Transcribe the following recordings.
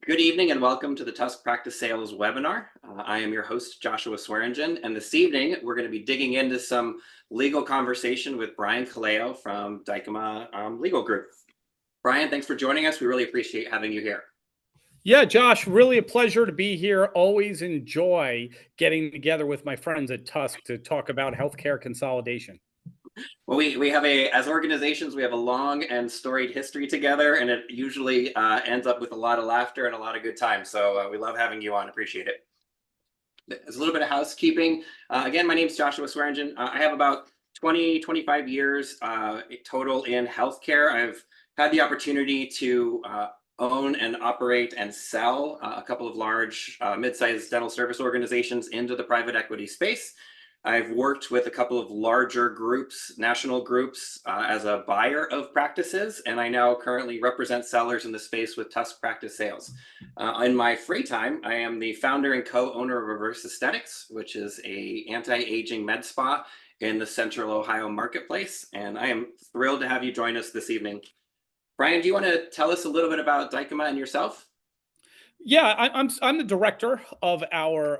Good evening and welcome to the TUSK Practice Sales webinar. I am your host, Joshua Swearingen, and this evening we're going to be digging into some legal conversation with Brian Kaleo from Dykema Legal Group. Brian, thanks for joining us. We really appreciate having you here. Yeah, Josh, really a pleasure to be here. Always enjoy getting together with my friends at TUSK to talk about healthcare consolidation. Well, we have as organizations, we have a long and storied history together, and it usually ends up with a lot of laughter and a lot of good times. So we love having you on. Appreciate it. As a little bit of housekeeping, again, my name is Joshua Swearingen. I have about 25 years total in healthcare. I've had the opportunity to own and operate and sell a couple of large mid-sized dental service organizations into the private equity space. I've worked with a couple of larger groups, national groups, as a buyer of practices, and I now currently represent sellers in the space with TUSK Practice Sales. In my free time, I am the founder and co-owner of Reverse Aesthetics, which is a anti-aging med spa in the Central Ohio marketplace, and I am thrilled to have you join us this evening. Brian, do you want to tell us a little bit about Dykema and yourself? Yeah, I'm the director of our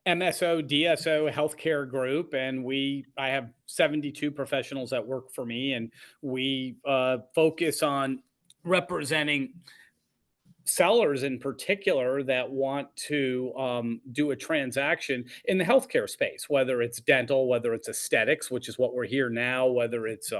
MSO DSO healthcare group, and I have 72 professionals that work for me, and we focus on representing sellers in particular that want to do a transaction in the healthcare space, whether it's dental, whether it's aesthetics, which is what we're here now, whether it's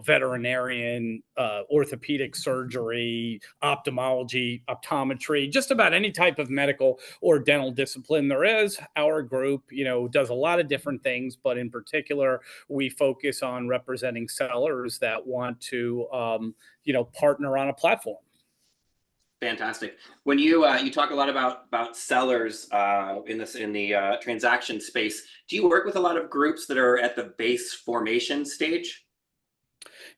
veterinarian, orthopedic surgery, ophthalmology, optometry, just about any type of medical or dental discipline there is. Our group, does a lot of different things, but in particular, we focus on representing sellers that want to, partner on a platform. Fantastic. When you talk a lot about sellers in the transaction space, do you work with a lot of groups that are at the base formation stage?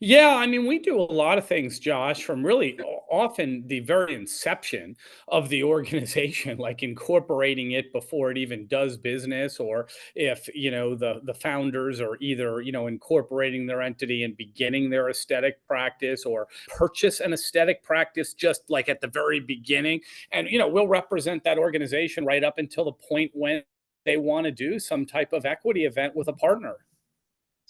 Yeah, I mean, we do a lot of things, Josh, from really often the very inception of the organization, like incorporating it before it even does business, or if, the founders are either, incorporating their entity and beginning their aesthetic practice or purchase an aesthetic practice just like at the very beginning. And, we'll represent that organization right up until the point when they want to do some type of equity event with a partner.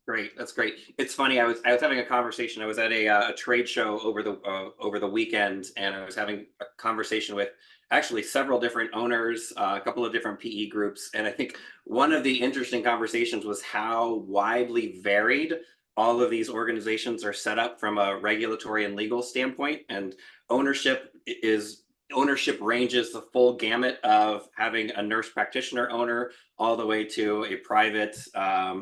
Great, that's great. It's funny. I was having a conversation. I was at a trade show over the weekend, and I was having a conversation with actually several different owners, a couple of different PE groups, and I think one of the interesting conversations was how widely varied all of these organizations are set up from a regulatory and legal standpoint, and ownership ranges the full gamut of having a nurse practitioner owner all the way to a private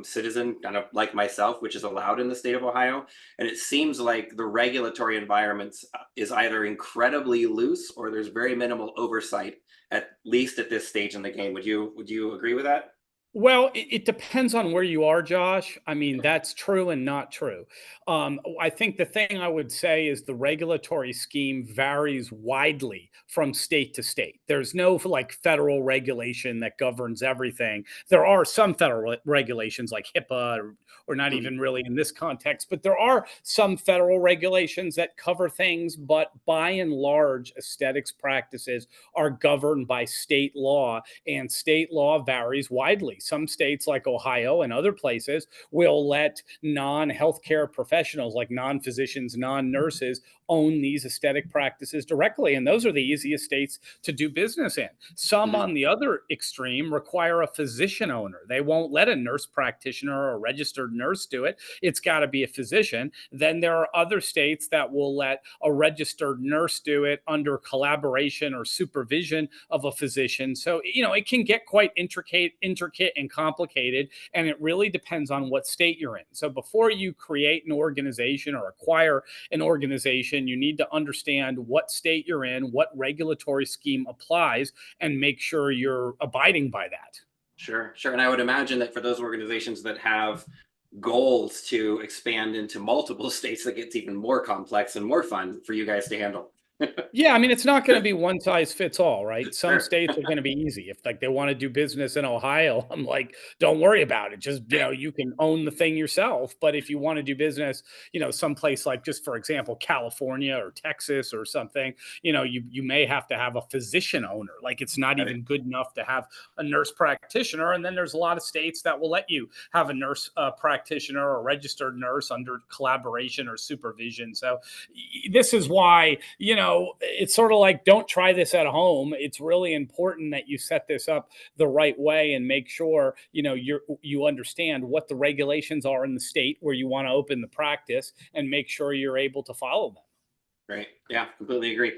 citizen, kind of like myself, which is allowed in the state of Ohio. And it seems like the regulatory environment is either incredibly loose or there's very minimal oversight, at least at this stage in the game. Would you agree with that? Well, it depends on where you are, Josh. I mean, that's true and not true. I think the thing I would say is the regulatory scheme varies widely from state to state. There's no like federal regulation that governs everything. There are some federal regulations like HIPAA or not even really in this context, but there are some federal regulations that cover things. But by and large, aesthetics practices are governed by state law, and state law varies widely. Some states like Ohio and other places will let non-healthcare professionals like non-physicians, non-nurses own these aesthetic practices directly. And those are the easiest states to do business in. Some on the other extreme require a physician owner. They won't let a nurse practitioner or a registered nurse do it. It's got to be a physician. Then there are other states that will let a registered nurse do it under collaboration or supervision of a physician. So, it can get quite intricate and complicated, and it really depends on what state you're in. So before you create an organization or acquire an organization, you need to understand what state you're in, what regulatory scheme applies, and make sure you're abiding by that. Sure, sure. And I would imagine that for those organizations that have goals to expand into multiple states, that gets even more complex and more fun for you guys to handle. Yeah, I mean, it's not gonna be one size fits all, right? Some Sure. states are gonna be easy. If, like, they wanna do business in Ohio, I'm like, "Don't worry about it. Just, you can own the thing yourself." But if you wanna do business, someplace like, just for example, California or Texas or something, you may have to have a physician owner. Like, it's not Right. even good enough to have a nurse practitioner, and then there's a lot of states that will let you have a nurse, practitioner or registered nurse under collaboration or supervision. So, this is why, it's sort of like, don't try this at home. It's really important that you set this up the right way and make sure, you understand what the regulations are in the state where you want to open the practice, and make sure you're able to follow them. Right. Yeah, completely agree.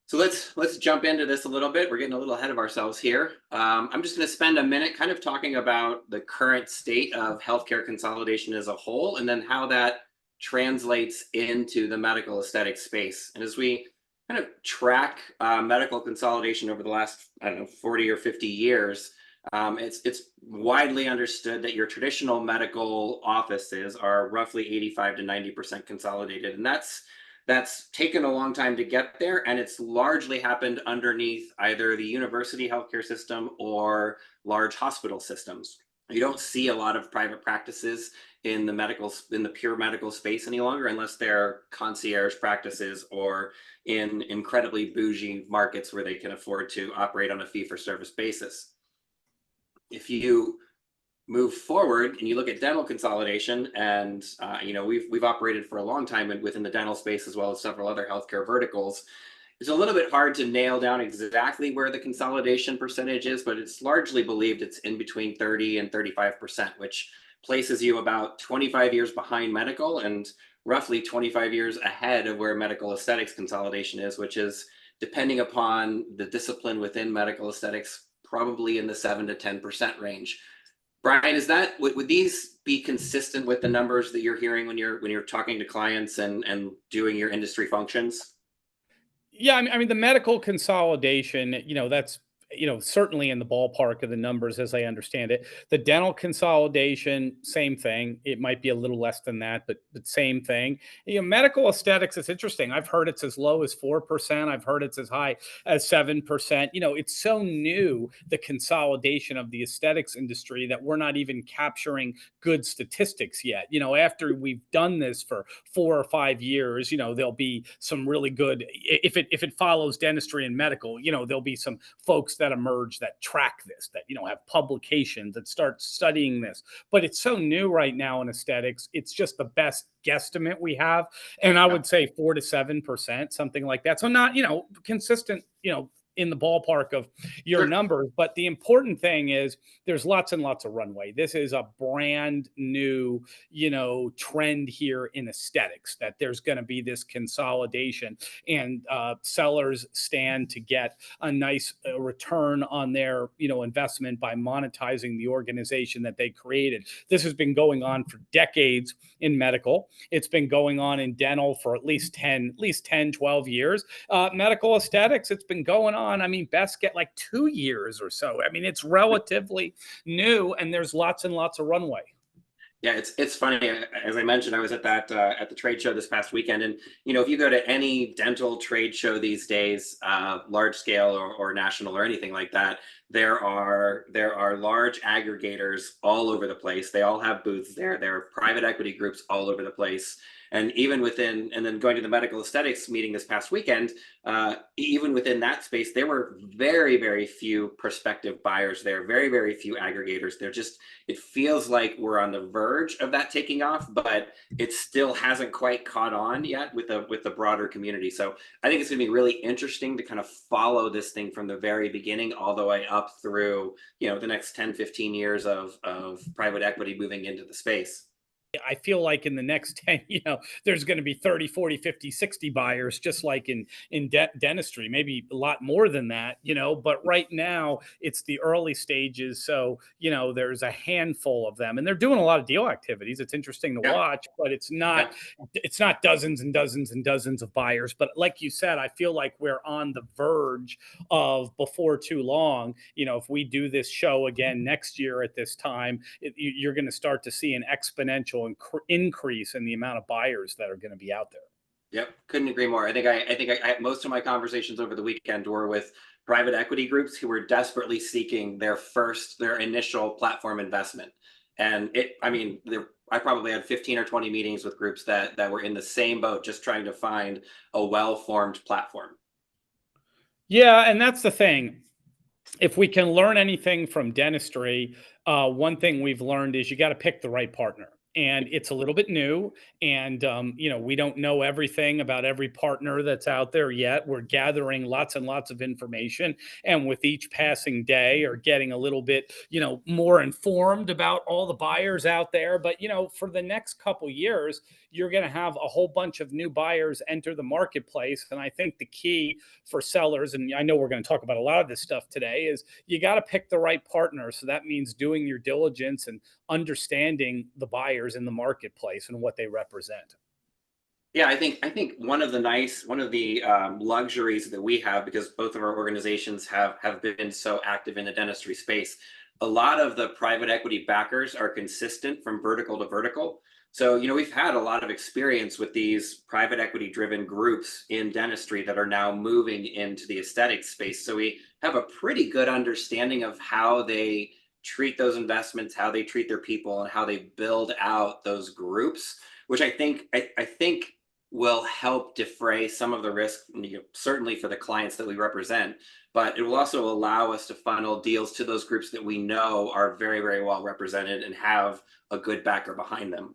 So let's jump into this a little bit. We're getting a little ahead of ourselves here. I'm just going to spend a minute kind of talking about the current state of healthcare consolidation as a whole, and then how that translates into the medical aesthetic space. And as we kind of track medical consolidation over the last, I don't know, 40 or 50 years, it's widely understood that your traditional medical offices are roughly 85 to 90% consolidated, and that's taken a long time to get there, and it's largely happened underneath either the university healthcare system or large hospital systems. You don't see a lot of private practices in the pure medical space any longer, unless they're concierge practices or in incredibly bougie markets where they can afford to operate on a fee for service basis. If you move forward and you look at dental consolidation, and we've operated for a long time within the dental space as well as several other healthcare verticals. It's a little bit hard to nail down exactly where the consolidation percentage is, but it's largely believed it's in between 30 and 35%, which places you about 25 years behind medical and roughly 25 years ahead of where medical aesthetics consolidation is, which is, depending upon the discipline within medical aesthetics, probably in the 7 to 10% range. Brian, is that would these be consistent with the numbers that you're hearing when you're talking to clients and doing your industry functions? Yeah, I mean, the medical consolidation, that's, certainly in the ballpark of the numbers as I understand it. The dental consolidation, same thing. It might be a little less than that, but same thing. Medical aesthetics, it's interesting. I've heard it's as low as 4%. I've heard it's as high as 7%. It's so new, the consolidation of the aesthetics industry, that we're not even capturing good statistics yet. After we've done this for 4 or 5 years, there'll be some really good, if it follows dentistry and medical, there'll be some folks that emerge that track this, that have publications that start studying this. But it's so new right now in aesthetics. It's just the best guesstimate we have, and I Yeah, would say 4 to 7%, something like that. So not, consistent, in the ballpark of your sure. numbers. But the important thing is, there's lots and lots of runway. This is a brand new, trend here in aesthetics, that there's going to be this consolidation, and sellers stand to get a nice return on their, investment by monetizing the organization that they created. This has been going on for decades in medical. It's been going on in dental for at least 10, 12 years. Medical aesthetics, it's been going on, I mean, best get like 2 years or so. I mean, it's relatively new, and there's lots and lots of runway. Yeah, it's funny. As I mentioned, I was at the trade show this past weekend, and if you go to any dental trade show these days, large scale or national or anything like that, there are large aggregators all over the place. They all have booths there. There are private equity groups all over the place, and even within, and then going to the medical aesthetics meeting this past weekend, even within that space, there were very very few prospective buyers there, very very few aggregators. They're just, it feels like we're on the verge of that taking off, but it still hasn't quite caught on yet with the broader community. So I think it's going to be really interesting to kind of follow this thing from the very beginning all the way up through the next 10, 15 years of private equity moving into the space. I feel like in the next 10, there's going to be 30, 40, 50, 60 buyers, just like in dentistry, maybe a lot more than that, but right now it's the early stages. So, there's a handful of them, and they're doing a lot of deal activities. It's interesting to Yeah, watch, but it's yeah. not, it's not dozens and dozens and dozens of buyers. But like you said, I feel like we're on the verge of, before too long, if we do this show again next year at this time, you're going to start to see an exponential increase in the amount of buyers that are going to be out there. Yep, couldn't agree more. Most of my conversations over the weekend were with private equity groups who were desperately seeking their initial platform investment. And I mean, I probably had 15 or 20 meetings with groups that were in the same boat, just trying to find a well-formed platform. Yeah, and that's the thing. If we can learn anything from dentistry, one thing we've learned is you got to pick the right partner. And it's a little bit new. And, we don't know everything about every partner that's out there yet. We're gathering lots and lots of information. And with each passing day, are getting a little bit, more informed about all the buyers out there. But, for the next couple years, you're going to have a whole bunch of new buyers enter the marketplace. And I think the key for sellers, and I know we're going to talk about a lot of this stuff today, is you got to pick the right partner. So that means doing your diligence and understanding the buyers in the marketplace and what they represent. Yeah, I think one of the luxuries that we have, because both of our organizations have been so active in the dentistry space, a lot of the private equity backers are consistent from vertical to vertical. So, we've had a lot of experience with these private equity driven groups in dentistry that are now moving into the aesthetic space. So we have a pretty good understanding of how they treat those investments, how they treat their people, and how they build out those groups, which I think will help defray some of the risk, certainly for the clients that we represent, but it will also allow us to funnel deals to those groups that we know are very, very well represented and have a good backer behind them.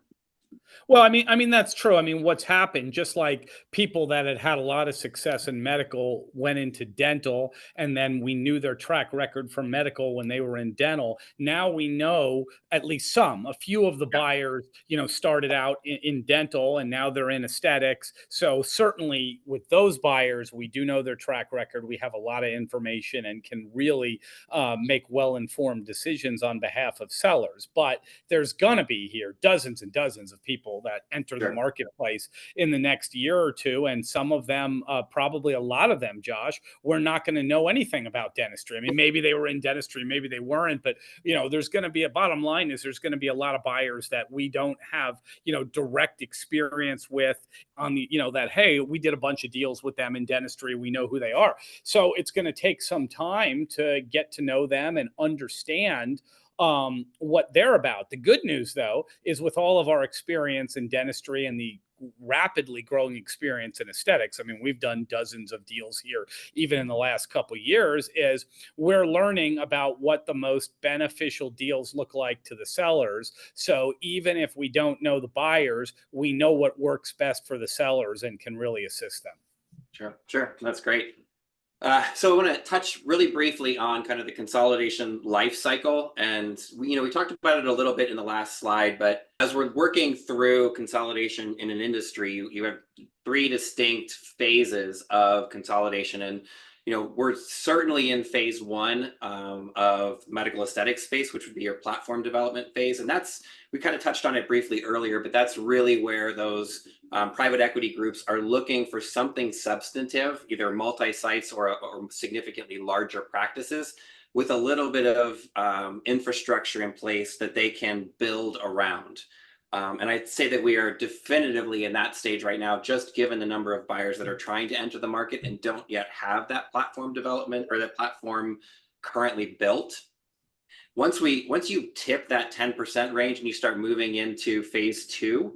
Well, I mean that's true. I mean, what's happened? Just like people that had had a lot of success in medical went into dental, and then we knew their track record from medical when they were in dental. Now we know at least a few of the Yeah, buyers, started out in dental, and now they're in aesthetics. So certainly with those buyers, we do know their track record. We have a lot of information and can really make well-informed decisions on behalf of sellers. But there's going to be here dozens and dozens of people that enter the sure. marketplace in the next year or two. And some of them, probably a lot of them, Josh, we're not going to know anything about dentistry. I mean, maybe they were in dentistry, maybe they weren't, but, there's going to be a bottom line is there's going to be a lot of buyers that we don't have, direct experience with on the, that, hey, we did a bunch of deals with them in dentistry. We know who they are. So it's going to take some time to get to know them and understand what they're about. The good news, though, is with all of our experience in dentistry and the rapidly growing experience in aesthetics, I mean, we've done dozens of deals here even in the last couple of years, is we're learning about what the most beneficial deals look like to the sellers. So even if we don't know the buyers, we know what works best for the sellers and can really assist them. Sure, sure. That's great. So I want to touch really briefly on kind of the consolidation life cycle, and we talked about it a little bit in the last slide. But as we're working through consolidation in an industry, you have three distinct phases of consolidation, and we're certainly in phase one of medical aesthetics space, which would be your platform development phase, and that's we kind of touched on it briefly earlier, but that's really where those private equity groups are looking for something substantive, either multi-sites or significantly larger practices with a little bit of infrastructure in place that they can build around. And I'd say that we are definitively in that stage right now, just given the number of buyers that are trying to enter the market and don't yet have that platform development or that platform currently built. Once you tip that 10% range and you start moving into phase two,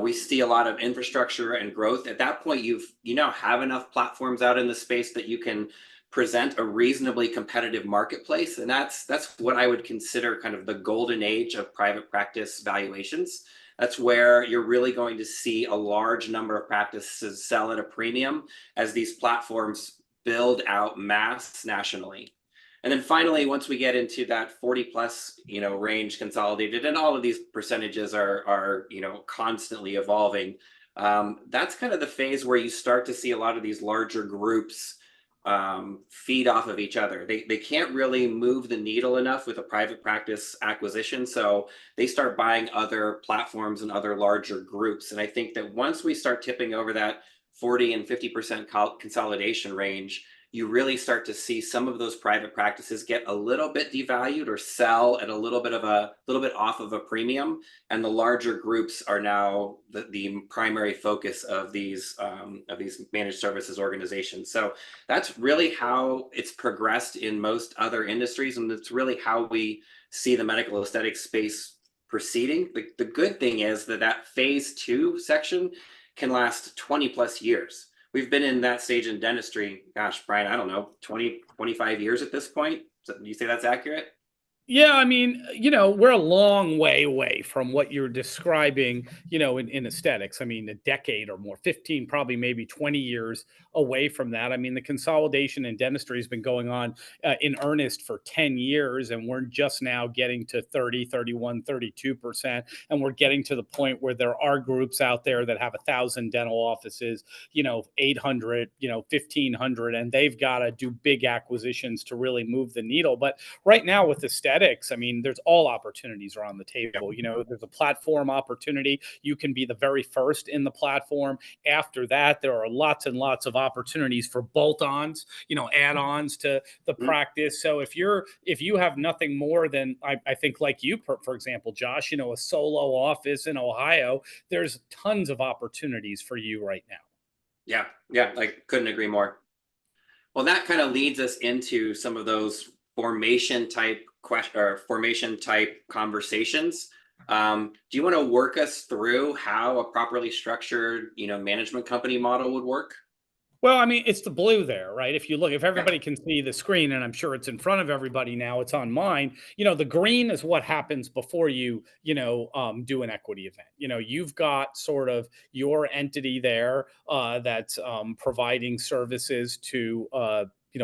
we see a lot of infrastructure and growth. At that point, you now have enough platforms out in the space that you can present a reasonably competitive marketplace, and that's what I would consider kind of the golden age of private practice valuations. That's where you're really going to see a large number of practices sell at a premium as these platforms build out mass nationally. And then finally, once we get into that 40 plus, range consolidated, and all of these percentages are constantly evolving. That's kind of the phase where you start to see a lot of these larger groups feed off of each other. They can't really move the needle enough with a private practice acquisition. So they start buying other platforms and other larger groups. And I think that once we start tipping over that 40 and 50% consolidation range, you really start to see some of those private practices get a little bit devalued or sell at a little bit off of a premium, and the larger groups are now the primary focus of these managed services organizations. So that's really how it's progressed in most other industries, and it's really how we see the medical aesthetics space proceeding. The good thing is that that phase two section can last 20 plus years. We've been in that stage in dentistry, gosh, Brian, I don't know, 20, 25 years at this point. So you say that's accurate? Yeah, I mean, we're a long way away from what you're describing, in aesthetics. I mean, a decade or more, 15, probably maybe 20 years away from that. I mean, the consolidation in dentistry has been going on in earnest for 10 years, and we're just now getting to 30, 31, 32%. And we're getting to the point where there are groups out there that have 1,000 dental offices, 800, 1,500, and they've got to do big acquisitions to really move the needle. But right now with aesthetics, I mean, there's all opportunities are on the table. There's a platform opportunity. You can be the very first in the platform. After that, there are lots and lots of opportunities for bolt-ons, add-ons to the Mhm. practice. So if you have nothing more than I think like you, for example, Josh, a solo office in Ohio, there's tons of opportunities for you right now. Yeah, yeah, I couldn't agree more. Well, that kind of leads us into some of those formation type question or formation type conversations. Do you want to work us through how a properly structured, management company model would work? Well, I mean, it's the blue there, right? If you look, if Yeah. everybody can see the screen, and I'm sure it's in front of everybody now, it's on mine. The green is what happens before do an equity event. You've got sort of your entity there that's providing services to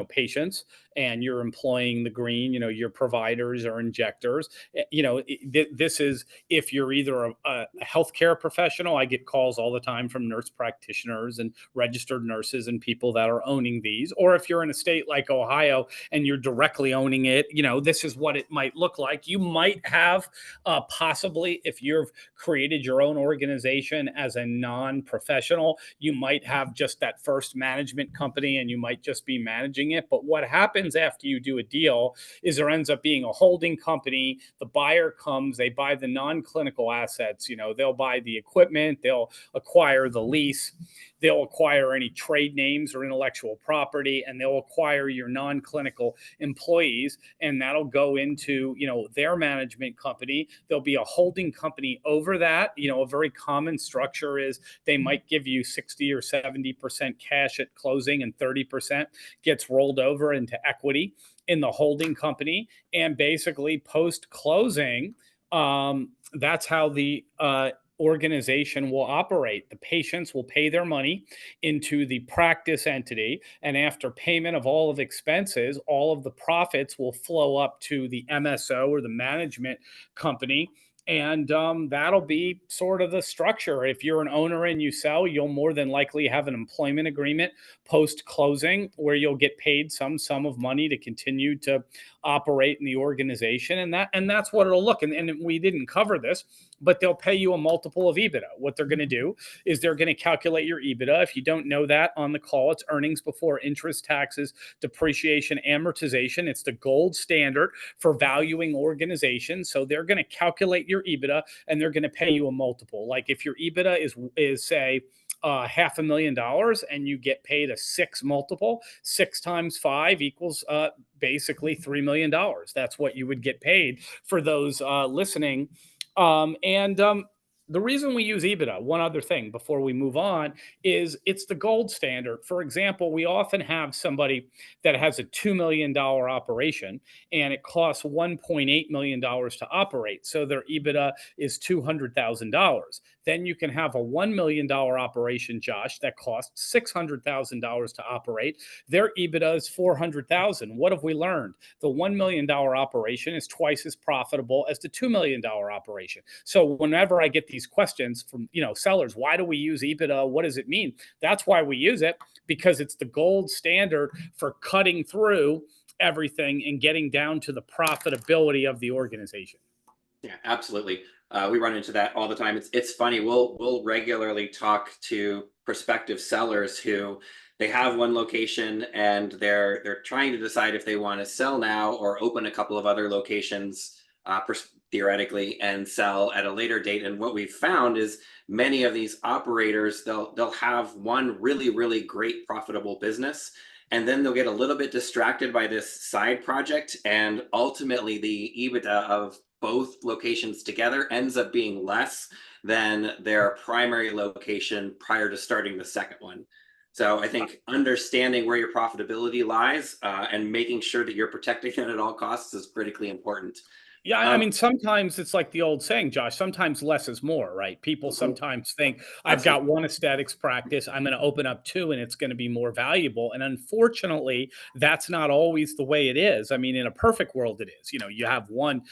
patients, and you're employing the green. Your providers or injectors. This is if you're either a healthcare professional. I get calls all the time from nurse practitioners and registered nurses and people that are owning these. Or if you're in a state like Ohio and you're directly owning it, this is what it might look like. You might have possibly, if you've created your own organization as a non-professional, you might have just that first management company and you might just be managing it. But what happens after you do a deal is there ends up being a holding company. The buyer comes, they buy the non-clinical assets. They'll buy the equipment, they'll acquire the lease, they'll acquire any trade names or intellectual property, and they'll acquire your non-clinical employees, and that'll go into their management company. There'll be a holding company over that. A very common structure is they might give you 60 or 70% cash at closing, and 30% gets rolled over into equity in the holding company. And basically post closing, that's how the organization will operate. The patients will pay their money into the practice entity, and after payment of all of expenses, all of the profits will flow up to the MSO or the management company. And that'll be sort of the structure. If you're an owner and you sell, you'll more than likely have an employment agreement post closing where you'll get paid some sum of money to continue to operate in the organization. And that's what it'll look. And we didn't cover this, but they'll pay you a multiple of EBITDA. What they're going to do is they're going to calculate your EBITDA. If you don't know that on the call, it's earnings before interest, taxes, depreciation, amortization. It's the gold standard for valuing organizations. So they're going to calculate your EBITDA and they're going to pay you a multiple. Like if your EBITDA is say $500,000 and you get paid a 6 multiple, 6 times 5 equals basically $3 million. That's what you would get paid for those listening. And The reason we use EBITDA, one other thing before we move on, is it's the gold standard. For example, we often have somebody that has a $2 million operation and it costs $1.8 million to operate. So their EBITDA is $200,000. Then you can have a $1 million operation, Josh, that costs $600,000 to operate. Their EBITDA is $400,000. What have we learned? The $1 million operation is twice as profitable as the $2 million operation. So whenever I get these questions from sellers, why do we use EBITDA? What does it mean? That's why we use it, because it's the gold standard for cutting through everything and getting down to the profitability of the organization. Yeah, absolutely. We run into that all the time. It's funny. We'll regularly talk to prospective sellers who they have one location and they're trying to decide if they want to sell now or open a couple of other locations, theoretically, and sell at a later date. And what we've found is many of these operators, they'll have one really great profitable business, and then they'll get a little bit distracted by this side project, and ultimately the EBITDA of both locations together ends up being less than their primary location prior to starting the second one. So I think understanding where your profitability lies, and making sure that you're protecting it at all costs is critically important. Yeah, I Um, mean, sometimes it's like the old saying, Josh, sometimes less is more, right? People mhm, sometimes think, I've got absolutely. one aesthetics practice, I'm going to open up two and it's going to be more valuable. And unfortunately, that's not always the way it is. I mean, in a perfect world, it is. You have one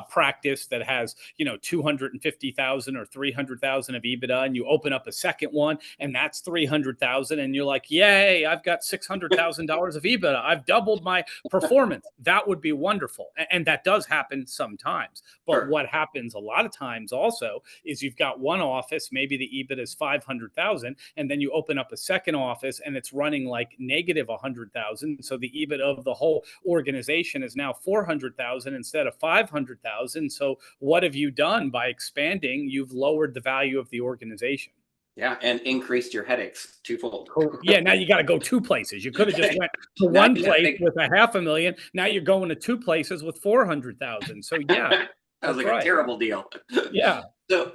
practice that has, 250,000 or 300,000 of EBITDA, and you open up a second one and that's 300,000. And you're like, yay, I've got $600,000 of EBITDA. I've doubled my performance. That would be wonderful. And that does happen sometimes. But Sure. what happens a lot of times also is you've got one office, maybe the EBITDA is 500,000, and then you open up a second office and it's running like negative 100,000. So the EBITDA of the whole organization is now 400,000 instead of 500,000. So what have you done by expanding? You've lowered the value of the organization. Yeah, and increased your headaches twofold. Yeah, now you got to go two places. You could have just went to Now one you got to place think. with a 500,000. Now you're going to two places with 400,000. So yeah, Sounds that's like a right. terrible deal. Yeah.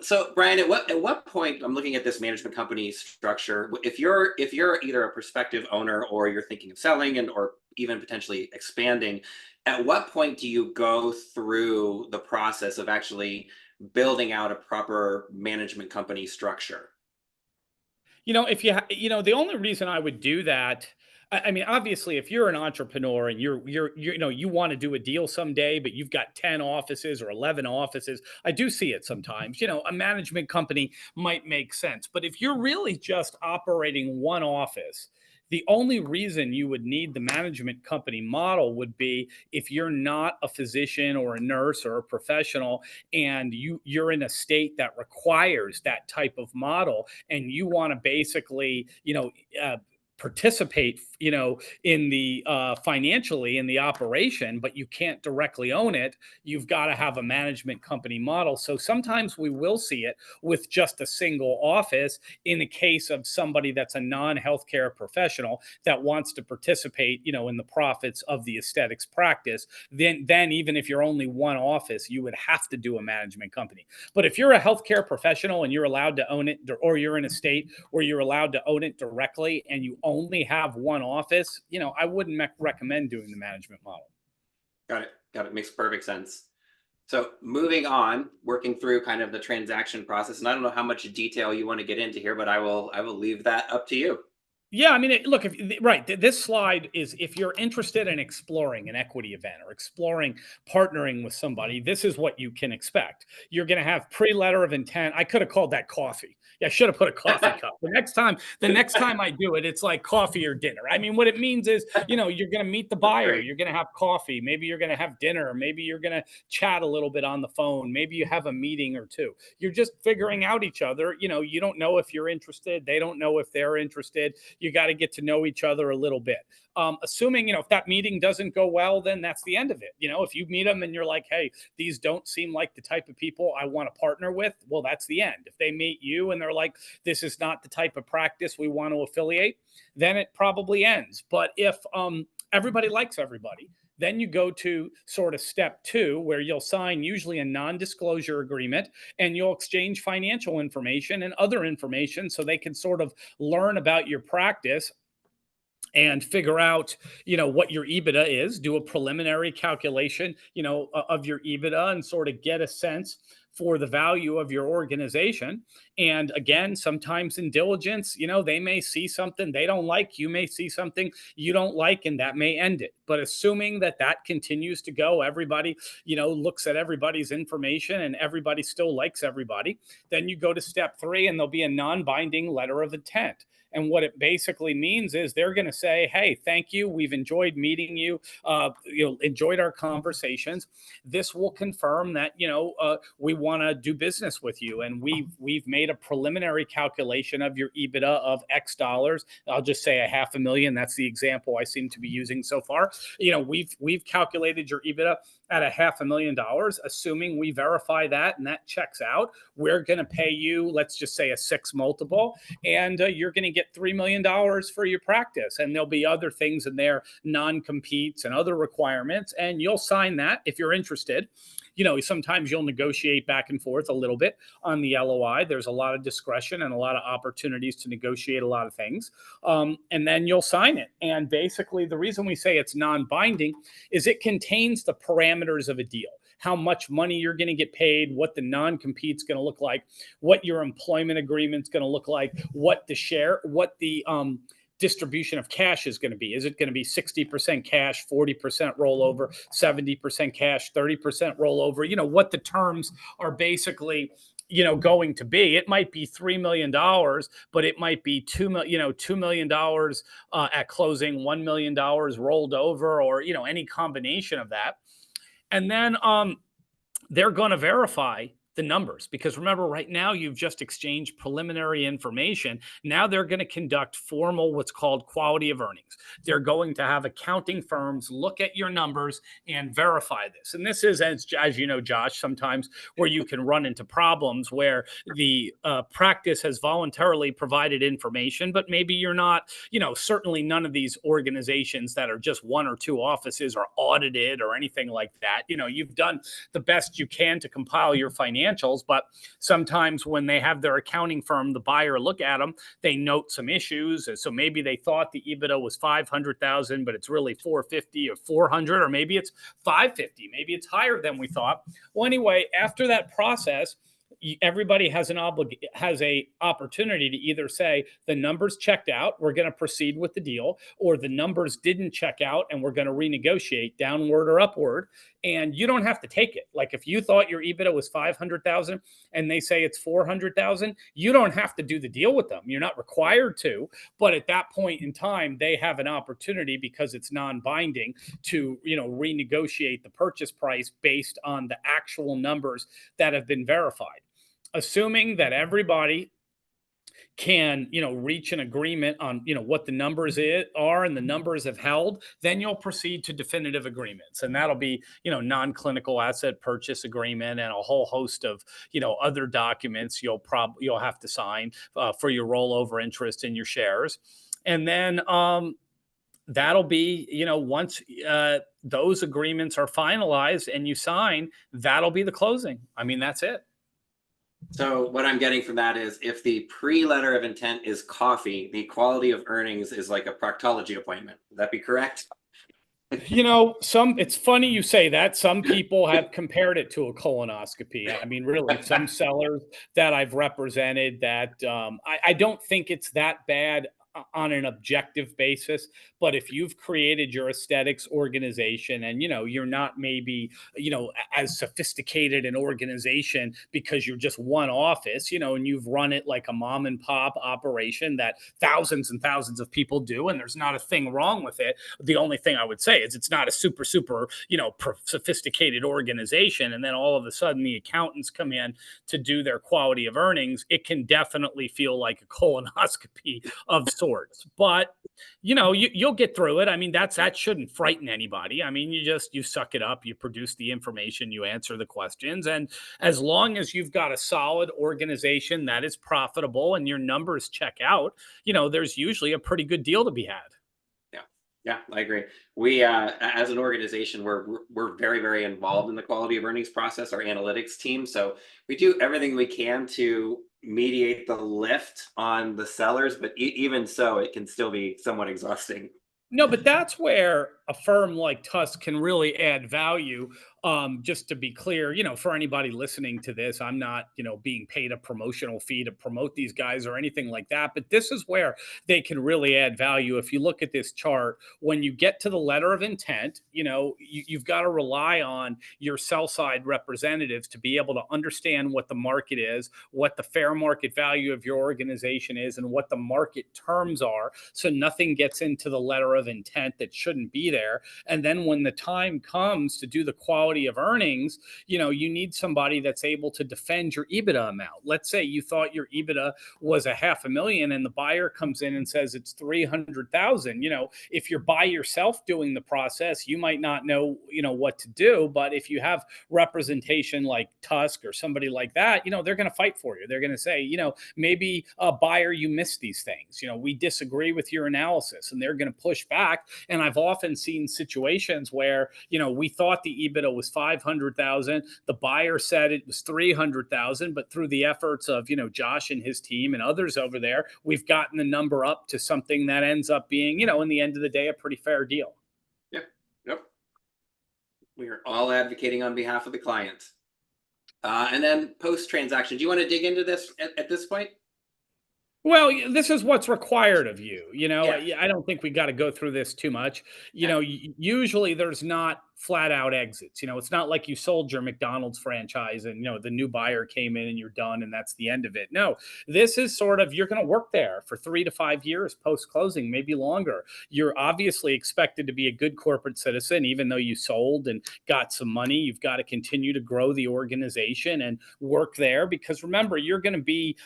So Brian, at what point, I'm looking at this management company structure. If you're either a prospective owner or you're thinking of selling and or even potentially expanding, at what point do you go through the process of actually building out a proper management company structure? If the only reason I would do that, I mean, obviously, if you're an entrepreneur and you want to do a deal someday, but you've got 10 offices or 11 offices, I do see it sometimes. A management company might make sense. But if you're really just operating one office, the only reason you would need the management company model would be if you're not a physician or a nurse or a professional and you're in a state that requires that type of model and you want to basically, participate, in the financially in the operation, but you can't directly own it. You've got to have a management company model. So sometimes we will see it with just a single office in the case of somebody that's a non-healthcare professional that wants to participate, in the profits of the aesthetics practice. Then even if you're only one office, you would have to do a management company. But if you're a healthcare professional and you're allowed to own it, or you're in a state where you're allowed to own it directly and you only have one office, I wouldn't recommend doing the management model. Got it. Got it. Makes perfect sense. So moving on, working through kind of the transaction process, and I don't know how much detail you want to get into here, but I will leave that up to you. Yeah, I mean, look, right, this slide is if you're interested in exploring an equity event or exploring partnering with somebody, this is what you can expect. You're going to have pre-letter of intent. I could have called that coffee. Yeah, I should have put a coffee cup. The next time I do it, it's like coffee or dinner. I mean, what it means is, you're going to meet the That's buyer, great. you're going to have coffee, maybe you're going to have dinner, maybe you're going to chat a little bit on the phone, maybe you have a meeting or two. You're just figuring out each other. You don't know if you're interested, they don't know if they're interested. You got to get to know each other a little bit. Assuming, if that meeting doesn't go well, then that's the end of it. If you meet them and you're like, hey, these don't seem like the type of people I want to partner with, well, that's the end. If they meet you and they're like, this is not the type of practice we want to affiliate, then it probably ends. But if everybody likes everybody, then you go to sort of step two, where you'll sign usually a non disclosure agreement and you'll exchange financial information and other information so they can sort of learn about your practice and figure out, what your EBITDA is, do a preliminary calculation, of your EBITDA and sort of get a sense for the value of your organization. And again, sometimes in diligence, they may see something they don't like, you may see something you don't like, and that may end it. But assuming that continues to go, everybody, looks at everybody's information and everybody still likes everybody, then you go to step three and there'll be a non-binding letter of intent. And what it basically means is they're going to say, hey, thank you. We've enjoyed meeting you. Enjoyed our conversations. This will confirm that, we want to do business with you. And we've made a preliminary calculation of your EBITDA of X dollars. I'll just say a 500,000. That's the example I seem to be using so far. We've calculated your EBITDA at a $500,000, assuming we verify that and that checks out. We're going to pay you, let's just say, a 6 multiple, and you're going to get $3 million for your practice. And there'll be other things in there, non-competes and other requirements, and you'll sign that if you're interested. Sometimes you'll negotiate back and forth a little bit on the LOI. There's a lot of discretion and a lot of opportunities to negotiate a lot of things. And then you'll sign it. And basically, the reason we say it's non-binding is it contains the parameters of a deal. How much money you're going to get paid, what the non-compete's going to look like, what your employment agreement's going to look like, what the distribution of cash is going to be. Is it going to be 60% cash, 40% rollover, 70% cash, 30% rollover? What the terms are basically going to be. It might be $3 million, but it might be $2 million at closing, $1 million rolled over, or any combination of that. And then they're going to verify the numbers, because remember, right now you've just exchanged preliminary information. Now they're going to conduct formal, what's called quality of earnings. They're going to have accounting firms look at your numbers and verify this. And this is, as you know, Josh, sometimes where you can run into problems where the practice has voluntarily provided information, but maybe you're not, certainly none of these organizations that are just 1 or 2 offices are audited or anything like that. You've done the best you can to compile your financials, but sometimes when they have their accounting firm, the buyer, look at them, they note some issues. So maybe they thought the EBITDA was 500,000, but it's really 450 or 400, or maybe it's 550. Maybe it's higher than we thought. Well, anyway, after that process, everybody has an opportunity to either say the numbers checked out, we're going to proceed with the deal, or the numbers didn't check out and we're going to renegotiate downward or upward. And you don't have to take it. Like if you thought your EBITDA was 500,000 and they say it's 400,000, you don't have to do the deal with them. You're not required to, but at that point in time, they have an opportunity, because it's non-binding, to renegotiate the purchase price based on the actual numbers that have been verified. Assuming that everybody can reach an agreement on what the numbers are and the numbers have held, then you'll proceed to definitive agreements, and that'll be non-clinical asset purchase agreement and a whole host of other documents you'll have to sign for your rollover interest in your shares. And then that'll be once those agreements are finalized and you sign, that'll be the closing. I mean, that's it. So what I'm getting from that is, if the pre-letter of intent is coffee, the quality of earnings is like a proctology appointment. Would that be correct? It's funny you say that. Some people have compared it to a colonoscopy. I mean, really, some sellers that I've represented that I don't think it's that bad on an objective basis. But if you've created your aesthetics organization and, you're not maybe, as sophisticated an organization because you're just one office, and you've run it like a mom and pop operation that thousands and thousands of people do, and there's not a thing wrong with it. The only thing I would say is it's not a super, sophisticated organization. And then all of a sudden the accountants come in to do their quality of earnings. It can definitely feel like a colonoscopy of sorts, but you'll get through it. I mean, that shouldn't frighten anybody. I mean, you suck it up, you produce the information, you answer the questions. And as long as you've got a solid organization that is profitable and your numbers check out, there's usually a pretty good deal to be had. Yeah, I agree. We, as an organization, we're very, very involved in the quality of earnings process, our analytics team. So we do everything we can to mediate the lift on the sellers, but even so, it can still be somewhat exhausting. No, but that's where a firm like TUSK can really add value. Just to be clear, for anybody listening to this, I'm not, being paid a promotional fee to promote these guys or anything like that. But this is where they can really add value. If you look at this chart, when you get to the letter of intent, you've got to rely on your sell side representatives to be able to understand what the market is, what the fair market value of your organization is, and what the market terms are. So nothing gets into the letter of intent that shouldn't be there. And then when the time comes to do the quality quality of earnings, you need somebody that's able to defend your EBITDA amount. Let's say you thought your EBITDA was a 500,000 and the buyer comes in and says it's 300,000. If you're by yourself doing the process, you might not know, what to do. But if you have representation like TUSK or somebody like that, they're going to fight for you. They're going to say, maybe a buyer, you missed these things. We disagree with your analysis, and they're going to push back. And I've often seen situations where, we thought the EBITDA was 500,000. The buyer said it was 300,000, but through the efforts of, Josh and his team and others over there, we've gotten the number up to something that ends up being, in the end of the day, a pretty fair deal. Yep. Yep. We are all advocating on behalf of the client. And then post-transaction, do you want to dig into this at this point? Well, this is what's required of you. Yeah. I don't think we got to go through this too much. Yeah. Usually there's not flat out exits. It's not like you sold your McDonald's franchise and, the new buyer came in and you're done and that's the end of it. No, this is sort of, you're going to work there for 3 to 5 years post closing, maybe longer. You're obviously expected to be a good corporate citizen, even though you sold and got some money. You've got to continue to grow the organization and work there, because remember, you're going to be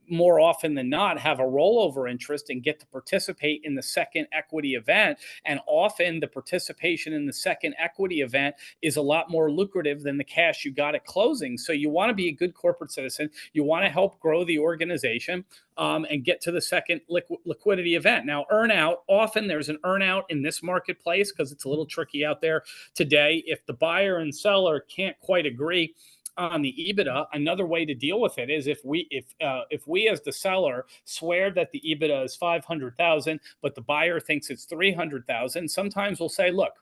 more often than not have a rollover interest and get to participate in the second equity event. And often the participation in the second equity event is a lot more lucrative than the cash you got at closing. So you want to be a good corporate citizen. You want to help grow the organization and get to the second liquidity event. Now, earnout, often there's an earnout in this marketplace because it's a little tricky out there today. If the buyer and seller can't quite agree on the EBITDA, another way to deal with it is if we as the seller swear that the EBITDA is 500,000, but the buyer thinks it's 300,000, sometimes we'll say, look,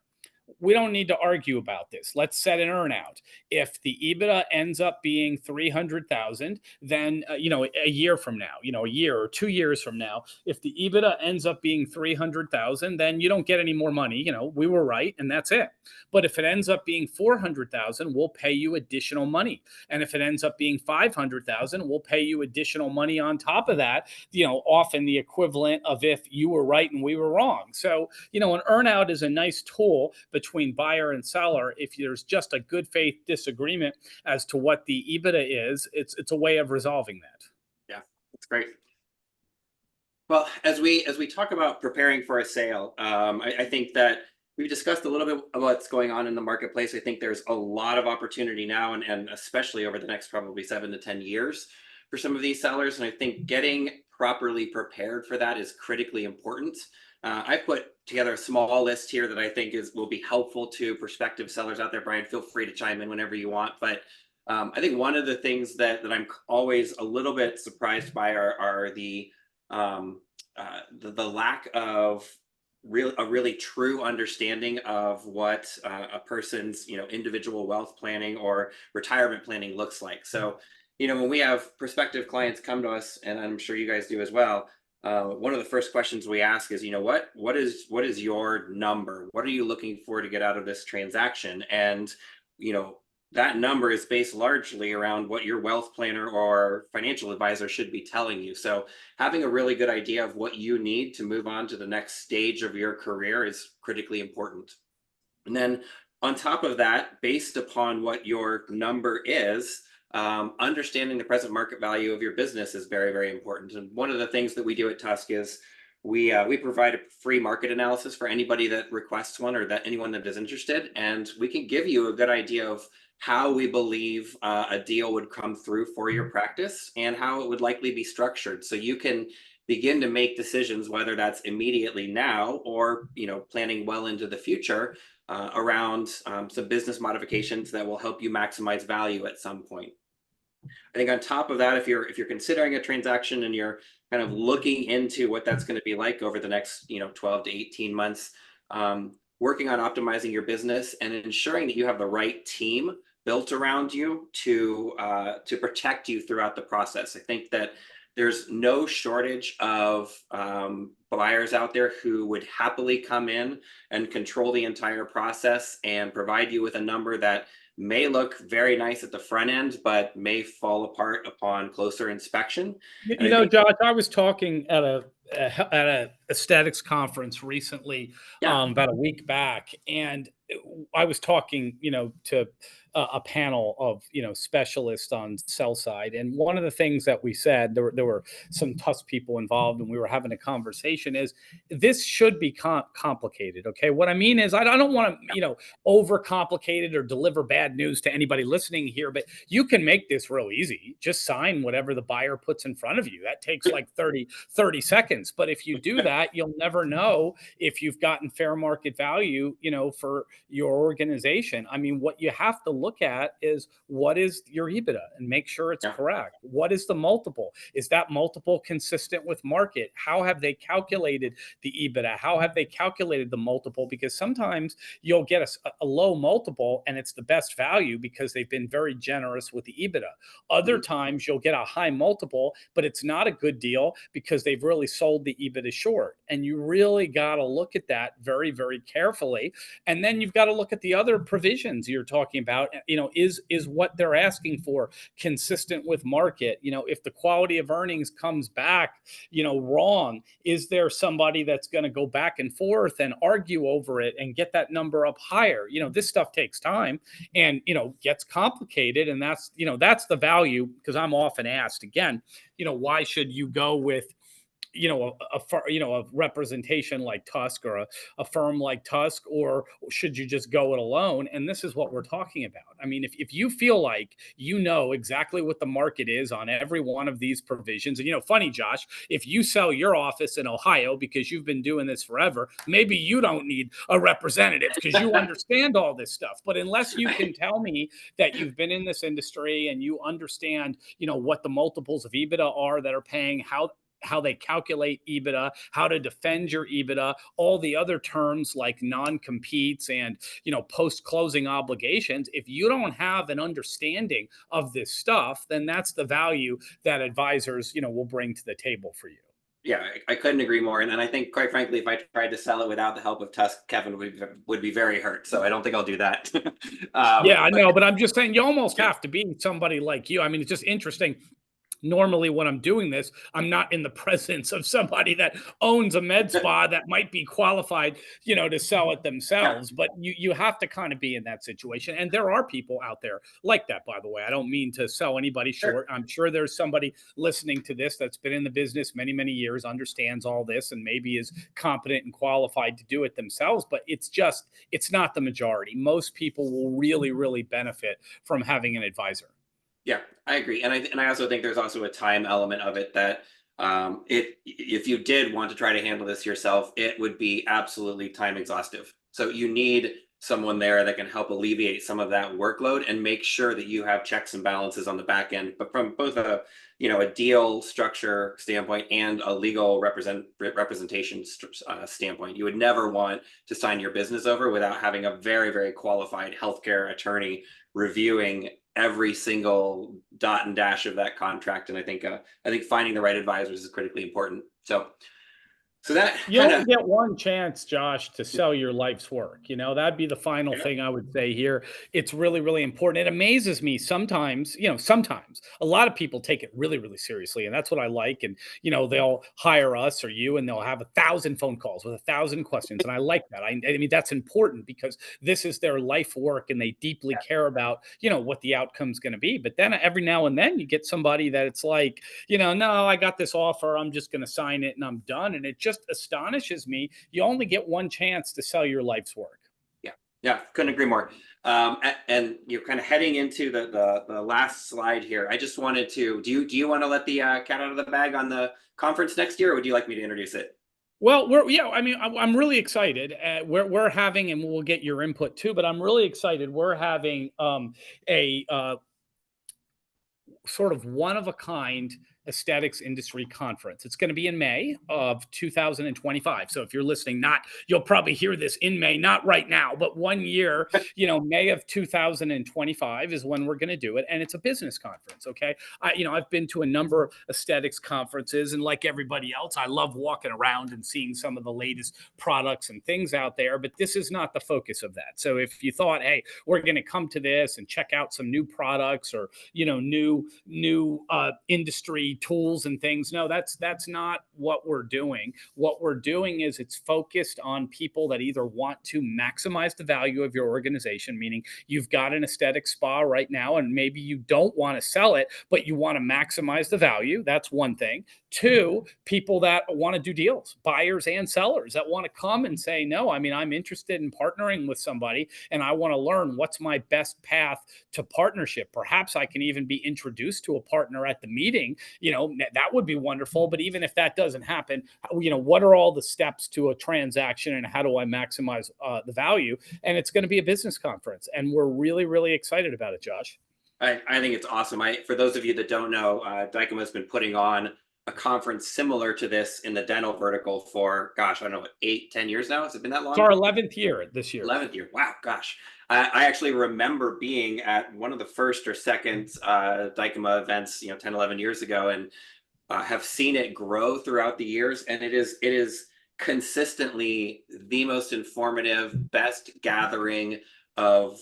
we don't need to argue about this. Let's set an earnout. If the EBITDA ends up being 300,000, then, a year from now, a year or 2 years from now, if the EBITDA ends up being 300,000, then you don't get any more money. We were right and that's it. But if it ends up being 400,000, we'll pay you additional money. And if it ends up being 500,000, we'll pay you additional money on top of that, often the equivalent of if you were right and we were wrong. So, an earnout is a nice tool between buyer and seller. If there's just a good faith disagreement as to what the EBITDA is, it's a way of resolving that. Yeah, that's great. Well, as we talk about preparing for a sale, I think that we've discussed a little bit of what's going on in the marketplace. I think there's a lot of opportunity now, and especially over the next probably 7 to 10 years for some of these sellers. And I think getting properly prepared for that is critically important. I put together a small list here that I think will be helpful to prospective sellers out there. Brian, feel free to chime in whenever you want. But I think one of the things that I'm always a little bit surprised by are the lack of a really true understanding of what a person's individual wealth planning or retirement planning looks like. So when we have prospective clients come to us, and I'm sure you guys do as well, one of the first questions we ask is, what is your number? What are you looking for to get out of this transaction? And, that number is based largely around what your wealth planner or financial advisor should be telling you. So having a really good idea of what you need to move on to the next stage of your career is critically important. And then on top of that, based upon what your number is, understanding the present market value of your business is very, very important. And one of the things that we do at TUSK is we provide a free market analysis for anybody that requests one, or that anyone that is interested, and we can give you a good idea of how we believe a deal would come through for your practice and how it would likely be structured, so you can begin to make decisions, whether that's immediately now or planning well into the future, around some business modifications that will help you maximize value at some point. I think on top of that, if you're considering a transaction and you're kind of looking into what that's going to be like over the next 12 to 18 months, working on optimizing your business and ensuring that you have the right team built around you to protect you throughout the process. I think that there's no shortage of buyers out there who would happily come in and control the entire process and provide you with a number that may look very nice at the front end, but may fall apart upon closer inspection. Josh, I was talking at a aesthetics conference recently, Yeah. about a week back, and I was talking, to a panel of, specialists on sell side, and one of the things that we said, there were some TUSK people involved, and we were having a conversation. Is this should be complicated? Okay, what I mean is, I don't want to, overcomplicate it or deliver bad news to anybody listening here, but you can make this real easy. Just sign whatever the buyer puts in front of you. That takes like 30 seconds. But if you do that, you'll never know if you've gotten fair market value, for your organization. I mean, what you have to look at is, what is your EBITDA, and make sure it's Yeah. correct. What is the multiple? Is that multiple consistent with market? How have they calculated the EBITDA? How have they calculated the multiple? Because sometimes you'll get a low multiple and it's the best value because they've been very generous with the EBITDA. Other Mhm. times you'll get a high multiple, but it's not a good deal because they've really sold the EBITDA short. And you really got to look at that very, very carefully. And then you've got to look at the other provisions you're talking about. Is what they're asking for consistent with market? If the quality of earnings comes back, wrong, is there somebody that's going to go back and forth and argue over it and get that number up higher? This stuff takes time and, gets complicated. And that's the value, because I'm often asked again, why should you go with, a representation like TUSK, or a firm like TUSK, or should you just go it alone? And this is what we're talking about. I mean, if you feel like you know exactly what the market is on every one of these provisions, and funny, Josh, if you sell your office in Ohio because you've been doing this forever, maybe you don't need a representative because you understand all this stuff. But unless you can tell me that you've been in this industry and you understand, what the multiples of EBITDA are that are paying, how they calculate EBITDA, how to defend your EBITDA, all the other terms like non-competes and, post-closing obligations. If you don't have an understanding of this stuff, then that's the value that advisors, will bring to the table for you. Yeah, I couldn't agree more. And I think, quite frankly, if I tried to sell it without the help of TUSK, Kevin would be very hurt. So I don't think I'll do that. Yeah, I But know, but I'm just saying you almost yeah, have to be somebody like you. I mean, it's just interesting. Normally when I'm doing this, I'm not in the presence of somebody that owns a med spa that might be qualified, to sell it yeah, themselves. But you have to kind of be in that situation. And there are people out there like that, by the way. I don't mean to sell anybody sure. short. I'm sure there's somebody listening to this that's been in the business many, many years, understands all this, and maybe is competent and qualified to do it themselves. But it's not the majority. Most people will really, really benefit from having an advisor. Yeah, I agree, and I also think there's also a time element of it that if you did want to try to handle this yourself, it would be absolutely time exhaustive. So you need someone there that can help alleviate some of that workload and make sure that you have checks and balances on the back end, but from both a deal structure standpoint and a legal representation standpoint. You would never want to sign your business over without having a very, very qualified healthcare attorney reviewing every single dot and dash of that contract. And I think finding the right advisors is critically important. So that You kind only of get one chance, Josh, to sell your life's work. That'd be the final yeah, thing I would say here. It's really, really important. It amazes me sometimes, sometimes a lot of people take it really, really seriously. And that's what I like. And, they'll hire us or you, and they'll have 1,000 phone calls with 1,000 questions. And I like that. I mean, that's important because this is their life work and they deeply care about, what the outcome's going to be. But then every now and then you get somebody that it's like, no, I got this offer. I'm just going to sign it and I'm done. And it just astonishes me. You only get one chance to sell your life's work. yeah, yeah, couldn't agree more. And you're kind of heading into the last slide here. I just wanted to do you want to let the cat out of the bag on the conference next year, or would you like me to introduce it? Well, I mean, I'm really excited. We're having, and we'll get your input too, but I'm really excited. We're having a sort of one of a kind aesthetics industry conference. It's going to be in May of 2025. So if you're listening, you'll probably hear this in May, not right now, but 1 year, May of 2025 is when we're going to do it. And it's a business conference. Okay. I've been to a number of aesthetics conferences, and like everybody else, I love walking around and seeing some of the latest products and things out there, but this is not the focus of that. So if you thought, hey, we're going to come to this and check out some new products or, new industry tools and things. No, that's not what we're doing. What we're doing is it's focused on people that either want to maximize the value of your organization, meaning you've got an aesthetic spa right now and maybe you don't want to sell it, but you want to maximize the value. That's one thing. Two, people that want to do deals, buyers and sellers that want to come and say, no, I mean, I'm interested in partnering with somebody and I want to learn what's my best path to partnership. Perhaps I can even be introduced to a partner at the meeting. That would be wonderful. But even if that doesn't happen, what are all the steps to a transaction and how do I maximize the value? And it's going to be a business conference. And we're really, really excited about it, Josh. I think it's awesome. For those of you that don't know, Dykema has been putting on a conference similar to this in the dental vertical for, gosh, I don't know, 8, 10 years now. Has it been that It's long? our 11th year this year. 11th year. Wow, gosh. I actually remember being at one of the first or second Dykema events, 10, 11 years ago, and have seen it grow throughout the years. And it is consistently the most informative, best gathering of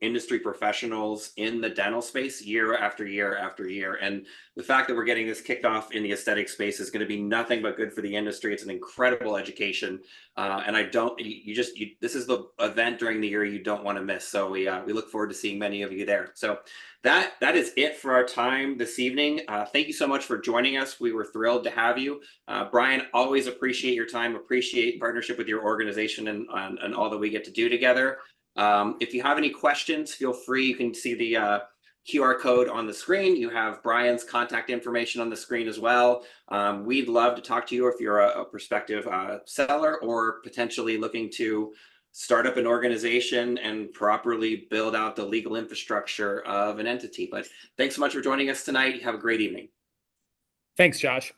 industry professionals in the dental space year after year after year. And the fact that we're getting this kicked off in the aesthetic space is going to be nothing but good for the industry. It's an incredible education. And this is the event during the year you don't want to miss. So we look forward to seeing many of you there. So that is it for our time this evening. Thank you so much for joining us. We were thrilled to have you. Brian, always appreciate your time, appreciate partnership with your organization and all that we get to do together. If you have any questions, feel free. You can see the QR code on the screen. You have Brian's contact information on the screen as well. We'd love to talk to you if you're a prospective seller or potentially looking to start up an organization and properly build out the legal infrastructure of an entity. But thanks so much for joining us tonight. Have a great evening. Thanks, Josh.